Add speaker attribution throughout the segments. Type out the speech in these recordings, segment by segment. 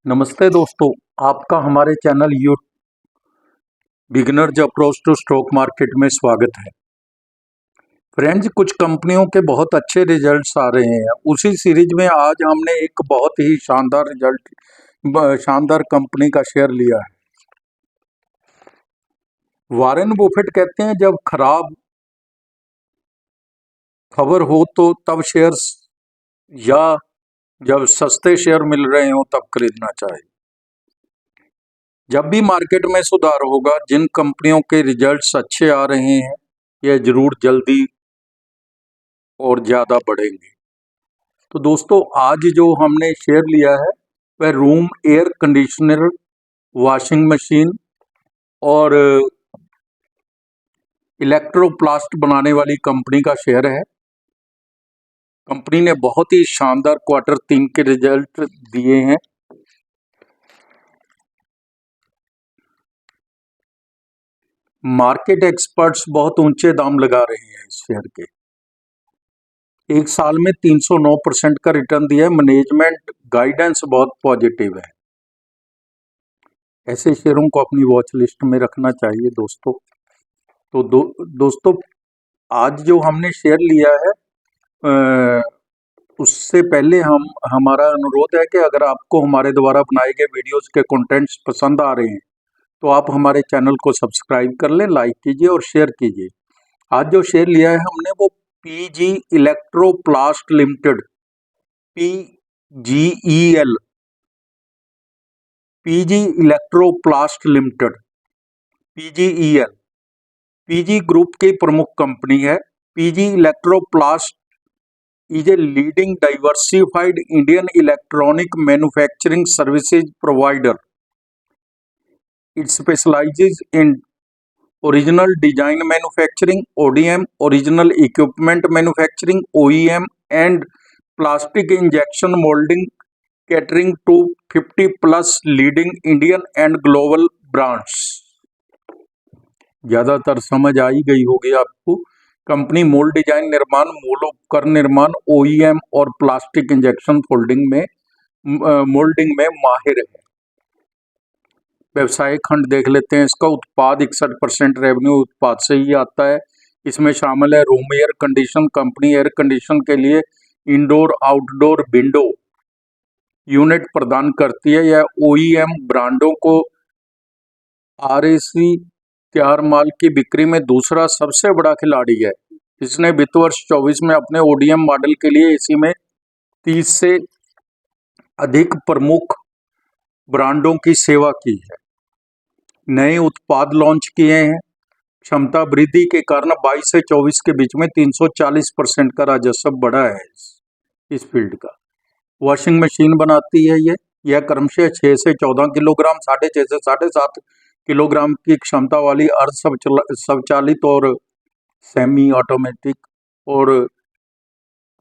Speaker 1: नमस्ते दोस्तों, आपका हमारे channel you beginners approach to stock market में स्वागत है। फ्रेंड्स, कुछ कंपनियों के बहुत अच्छे रिजल्ट्स आ रहे हैं। उसी सीरीज में आज हमने एक बहुत ही शानदार कंपनी का शेयर लिया है। वॉरेन बुफेट कहते हैं, जब खराब खबर हो तो तब शेयर्स या जब सस्ते शेयर मिल रहे हो तब खरीदना चाहिए। जब भी मार्केट में सुधार होगा, जिन कंपनियों के रिजल्ट्स अच्छे आ रहे हैं यह जरूर जल्दी और ज़्यादा बढ़ेंगे। तो दोस्तों, आज जो हमने शेयर लिया है वह room air conditioner, washing machine और इलेक्ट्रोप्लास्ट बनाने वाली कंपनी का शेयर है। कंपनी ने बहुत ही शानदार Q3 के रिजल्ट दिए हैं। मार्केट एक्सपर्ट्स बहुत ऊंचे दाम लगा रहे हैं इस शेयर के। एक साल में 309% का रिटर्न दिया है। मैनेजमेंट गाइडेंस बहुत पॉजिटिव है। ऐसे शेयरों को अपनी वॉच लिस्ट में रखना चाहिए दोस्तों। तो दोस्तों, आज जो हमने शेयर लिया है उससे पहले हमारा अनुरोध है कि अगर आपको हमारे द्वारा बनाए गए वीडियोस के कंटेंट्स पसंद आ रहे हैं तो आप हमारे चैनल को सब्सक्राइब कर लें, लाइक कीजिए और शेयर कीजिए। आज जो शेयर लिया है हमने वो PG Electroplast limited, PGEL, PG Electroplast limited, PGEL, PG group की प्रमुख कंपनी है। PG Electroplast is a leading diversified Indian electronic manufacturing services provider. It specializes in original design manufacturing, ODM, original equipment manufacturing, OEM, and plastic injection molding, catering to 50 plus leading Indian and global brands. ज़्यादातर समझ आई गई होगी आपको। Company mould design निर्माण, मूल उपकरण निर्माण, OEM और प्लास्टिक इंजेक्शन मोल्डिंग में माहिर है। व्यवसाय खंड देख लेते हैं इसका। उत्पाद 61% रेवेन्यू उत्पाद से ही आता है। इसमें शामिल है room air condition. Company air condition के लिए इंडोर आउटडोर विंडो यूनिट प्रदान करती है। यह OEM ब्रांडों को RAC तैयार माल की बिक्री में दूसरा सबसे बड़ा खिलाड़ी है। इसने वित्त वर्ष 24 में अपने ODM मॉडल के लिए इसी में 30 से अधिक प्रमुख ब्रांडों की सेवा की है। नए उत्पाद लॉन्च किए हैं। क्षमता वृद्धि के कारण 22 से 24 के बीच में 340% का राजस्व बढ़ा है इस फील्ड का। वॉशिंग मशीन बनाती है यह क्रमशः 6 से 14 किलोग्राम, 6.5 से 7.5 किलोग्राम की क्षमता वाली अर्ध स्वचालित और सेमी ऑटोमेटिक और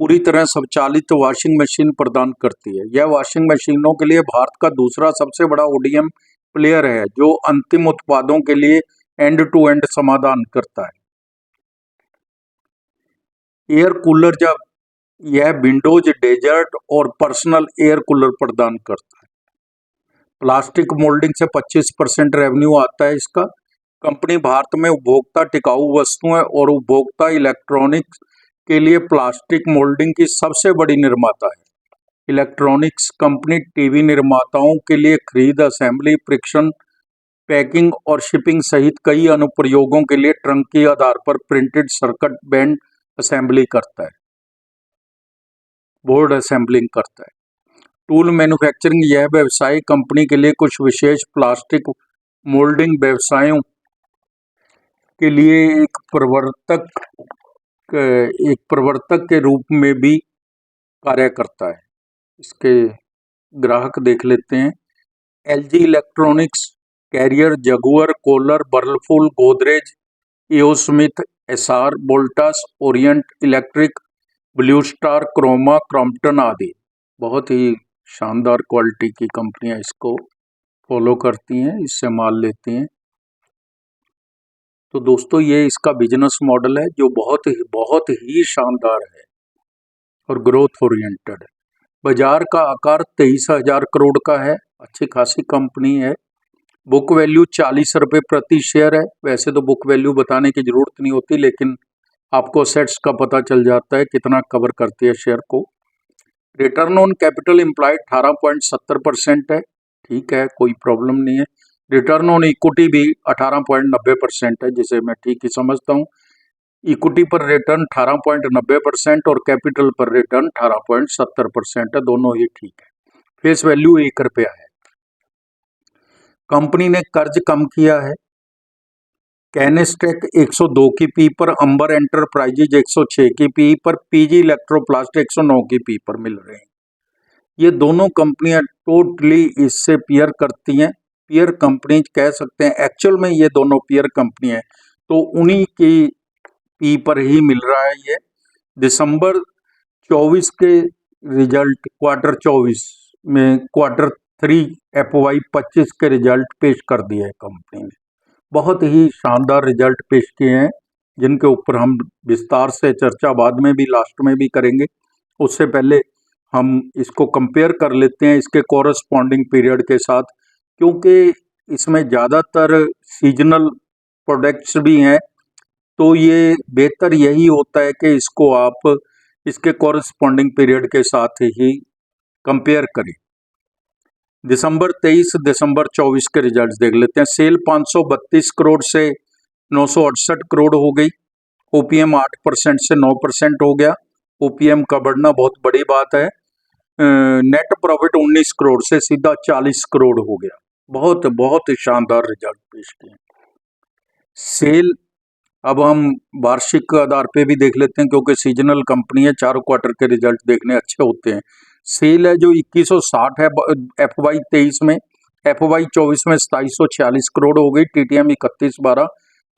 Speaker 1: पूरी तरह स्वचालित वॉशिंग मशीन प्रदान करती है। यह वॉशिंग मशीनों के लिए भारत का दूसरा सबसे बड़ा ODM प्लेयर है जो अंतिम उत्पादों के लिए एंड टू एंड समाधान करता है। एयर कूलर, जब यह विंडोज, डेजर्ट और पर्सनल एयर कूलर प्रदान करता है। प्लास्टिक मोल्डिंग से 25% रेवेन्यू आता है इसका। कंपनी भारत में उपभोक्ता टिकाऊ वस्तुएं और उपभोक्ता इलेक्ट्रॉनिक्स के लिए प्लास्टिक मोल्डिंग की सबसे बड़ी निर्माता है। इलेक्ट्रॉनिक्स कंपनी टीवी निर्माताओं के लिए खरीद, असेंबली, परीक्षण, पैकिंग और शिपिंग सहित कई अनुप्रयोगों के लिए ट्रंक के आधार पर प्रिंटेड सर्किट बैंड असेंबली करता है, बोर्ड असेंबलिंग करता है। टूल मैन्युफैक्चरिंग, यह व्यवसाय कंपनी के लिए कुछ विशेष प्लास्टिक मोल्डिंग व्यवसायों के लिए एक प्रवर्तक के रूप में भी कार्य करता है। इसके ग्राहक देख लेते हैं। LG electronics, carrier, jaquar, kohler, whirlpool, Godrej, EO Smith, SR, Voltas, orient electric, blue star, croma, crompton आदि। बहुत ही शानदार क्वालिटी की कंपनियां इसको फॉलो करती हैं, इससे माल लेती हैं। तो दोस्तों, ये इसका बिजनेस मॉडल है जो बहुत ही शानदार है और ग्रोथ ओरिएंटेड है। बाजार का आकार 23,000 करोड़ का है अच्छी खासी कंपनी है। बुक वैल्यू 40 रुपये प्रति शेयर है। वैसे तो बुक वैल्यू बताने की जरूरत नहीं होती, लेकिन आपको सेट्स का पता चल जाता है कितना कवर करती है शेयर को। रिटर्न ऑन कैपिटल एम्प्लॉयड 18.70% है, ठीक है, कोई प्रॉब्लम नहीं है। रिटर्न ऑन इक्विटी भी 18.90% है, जिसे मैं ठीक ही समझता हूँ। इक्विटी पर रिटर्न 18.90% और कैपिटल पर रिटर्न 18.70% है, दोनों ही ठीक है। फेस वैल्यू 1 रुपया है। कंपनी ने कर्ज कम किया है। कैनेस्टेक 102 की पी पर, अंबर एंटरप्राइजेज 106 की पी पर, पीजी इलेक्ट्रोप्लास्ट 109 की पी पर मिल रहे हैं। ये दोनों कंपनियां टोटली इससे पीयर करती हैं, पीयर कंपनी कह सकते हैं। एक्चुअल में ये दोनों पीयर कंपनी है, तो उन्हीं की पी पर ही मिल रहा है। ये दिसंबर 24 के रिजल्ट, क्वार्टर 24 में Q3 FY 25 के रिजल्ट पेश कर दिए है कंपनी ने। बहुत ही शानदार रिजल्ट पेश किए हैं, जिनके ऊपर हम विस्तार से चर्चा बाद में भी, लास्ट में भी करेंगे। उससे पहले हम इसको कंपेयर कर लेते हैं इसके कॉरस्पॉन्डिंग पीरियड के साथ, क्योंकि इसमें ज़्यादातर सीजनल प्रोडक्ट्स भी हैं, तो ये बेहतर यही होता है कि इसको आप इसके कॉरस्पॉन्डिंग पीरियड के साथ ही कंपेयर करें। दिसंबर 23, दिसंबर 24 के रिजल्ट्स देख लेते हैं। सेल 532 करोड़ से 968 करोड़ हो गई। ओपीएम 8% से 9% हो गया। ओपीएम का बढ़ना बहुत बड़ी बात है। नेट प्रॉफिट 19 करोड़ से सीधा 40 करोड़ हो गया। बहुत बहुत शानदार रिजल्ट पेश किए। सेल अब हम वार्षिक आधार पे भी देख लेते हैं, क्योंकि सीजनल कंपनी है, 4 क्वार्टर के रिजल्ट देखने अच्छे होते हैं। सेल है जो 2160 है FY 23 में, FY 24 में 2746 करोड़ हो गई। टीटीएम 31/12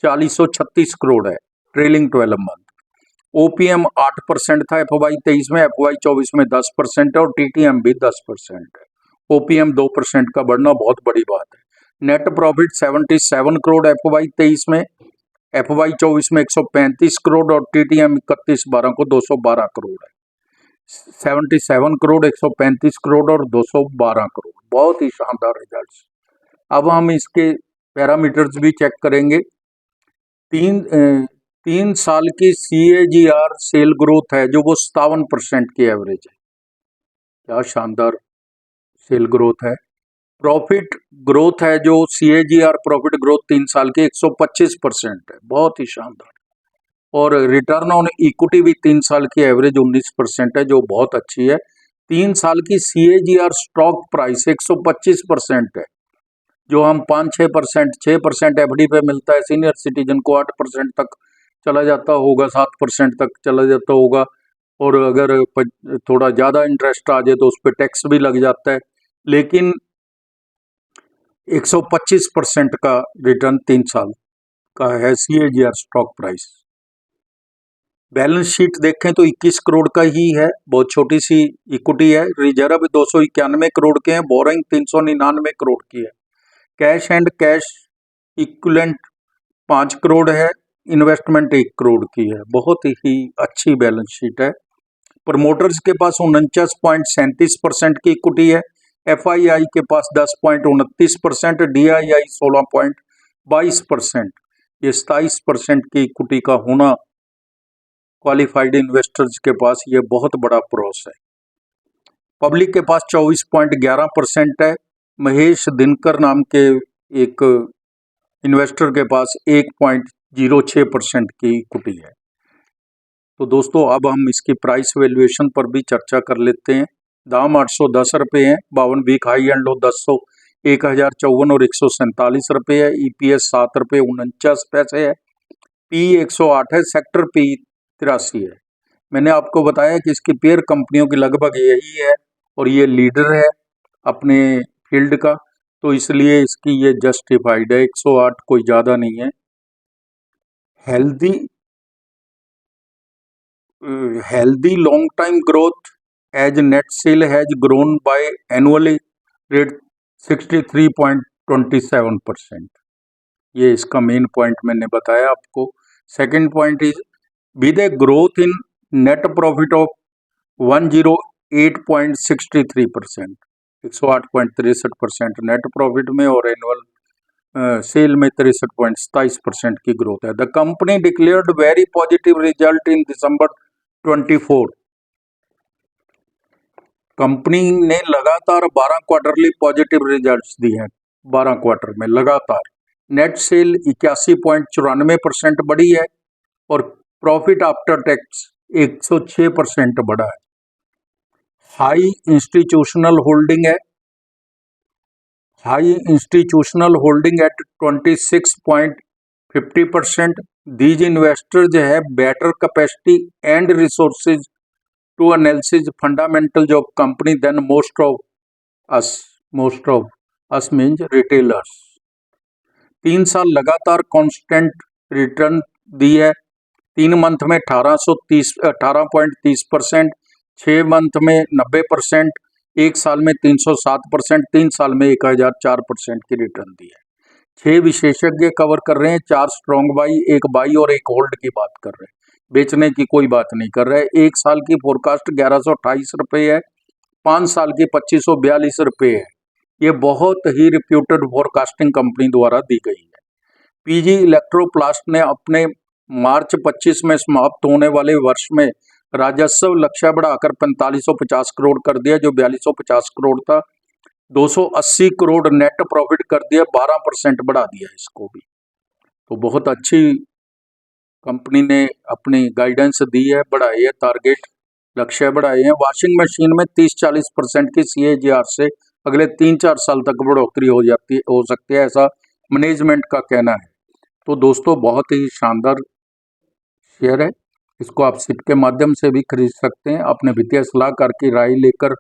Speaker 1: 4036 करोड़ है ट्रेलिंग 12 मंथ। ओपीएम 8% था FY 23 में, FY 24 में 10% है और टीटीएम भी 10% है। ओपीएम 2% का बढ़ना बहुत बड़ी बात है। नेट प्रॉफिट 77 करोड़ FY 23 में, FY 24 में 135 करोड़ और टीटीएम 31/12 को 212 करोड़ है। 77 करोड़, 135 करोड़ और 212 करोड़, बहुत ही शानदार रिजल्ट्स। अब हम इसके पैरामीटर्स भी चेक करेंगे। 3 साल की CAGR सेल ग्रोथ है जो वो 57% की एवरेज है। क्या शानदार सेल ग्रोथ है। प्रॉफिट ग्रोथ है जो CAGR प्रॉफिट ग्रोथ 3 साल की 125% है, बहुत ही शानदार। और रिटर्न ऑन इक्विटी भी 3 साल की एवरेज 19% है, जो बहुत अच्छी है। 3 साल की CAGR स्टॉक प्राइस 125% है, जो हम 5-6%, 6% FD पे मिलता है। सीनियर सिटीजन को 8% तक चला जाता होगा, 7% तक चला जाता होगा, और अगर थोड़ा ज़्यादा इंटरेस्ट आ जाए तो उस पर टैक्स भी लग जाता है। लेकिन 125% का रिटर्न 3 साल का है CAGR stock price. Balance sheet देखें तो 21 करोड़ का ही है, बहुत छोटी सी इक्विटी है। रिजर्व 291 करोड़ के हैं, बोरिंग 399 करोड़ की है। Cash and cash equivalent 5 crore है, इन्वेस्टमेंट 1 करोड़ की है। बहुत ही अच्छी बैलेंस शीट है। प्रमोटर्स के पास 49.37% की इक्विटी है। FII के पास 10.29%, DII 16.22%। ये 27% की इक्विटी का होना क्वालिफाइड इन्वेस्टर्स के पास ये बहुत बड़ा प्रोस है। पब्लिक के पास 24.11% है। महेश दिनकर नाम के एक इन्वेस्टर के पास 1.06% की इक्विटी है। तो दोस्तों अब हम इसकी प्राइस वैल्यूएशन पर भी चर्चा कर लेते हैं। दाम 810 रुपये हैं, 52 वीक हाई एंड लो 1054 और 147 रुपये है। EPS 7 रुपये 49 पैसे है। P 108 है, सेक्टर P 83 है। मैंने आपको बताया कि इसकी पेयर कंपनियों की लगभग यही है और ये लीडर है अपने फील्ड का, तो इसलिए इसकी ये जस्टिफाइड है। 108 कोई ज़्यादा नहीं है। Healthy long time growth as net sale has grown by annually rate 63.27%। ये इसका मेन पॉइंट मैंने बताया आपको। Second point is with a growth in net profit of 108.63%। 108.63% net profit में और एनुअल सेल में 63.27% की ग्रोथ है। The company declared very positive result in December 24। Company ने लगातार 12 क्वार्टरली पॉजिटिव रिजल्ट्स दिए हैं, 12 क्वार्टर में लगातार। नेट सेल 81.94% बढ़ी है और प्रॉफिट आफ्टर टैक्स 106% बढ़ा है। हाई इंस्टीट्यूशनल होल्डिंग है, high institutional holding at 26.50%। These investors have better capacity and resources to analysis fundamental of company than most of us means retailers. 3 साल लगातार कांस्टेंट रिटर्न दी है। 3 month में 18.30%, 6 month में 90%, 1 साल में 307%, 3 साल में 1004% की रिटर्न दी है। 6 विशेषज्ञ कवर कर रहे हैं, 4 स्ट्रॉन्ग बाई, 1 बाई और 1 होल्ड की बात कर रहे हैं, बेचने की कोई बात नहीं कर रहे हैं। 1 साल की फोरकास्ट 1128 रुपये है, 5 साल की 2542 रुपये है। ये बहुत ही रिप्यूटेड फोरकास्टिंग कंपनी द्वारा दी गई है। पीजी इलेक्ट्रोप्लास्ट ने अपने मार्च 25 में समाप्त होने वाले वर्ष में राजस्व लक्ष्य बढ़ाकर 4550 करोड़ कर दिया, जो 4250 करोड़ था। 280 करोड़ नेट प्रॉफिट कर दिया, 12% बढ़ा दिया इसको भी। तो बहुत अच्छी कंपनी ने अपनी गाइडेंस दी है, बढ़ाई है, टारगेट लक्ष्य बढ़ाए हैं। वॉशिंग मशीन में 30-40% की CAGR से अगले 3-4 साल तक बढ़ोतरी हो सकती है, ऐसा मैनेजमेंट का कहना है। तो दोस्तों बहुत ही शानदार शेयर है, इसको आप सिप के माध्यम से भी खरीद सकते हैं। अपने वित्तीय सलाहकार की राय लेकर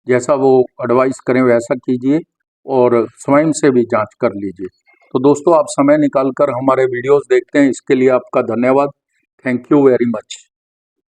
Speaker 1: जैसा वो एडवाइस करें वैसा कीजिए और स्वयं से भी जांच कर लीजिए। तो दोस्तों आप समय निकालकर हमारे वीडियोस देखते हैं, इसके लिए आपका धन्यवाद। Thank you very much.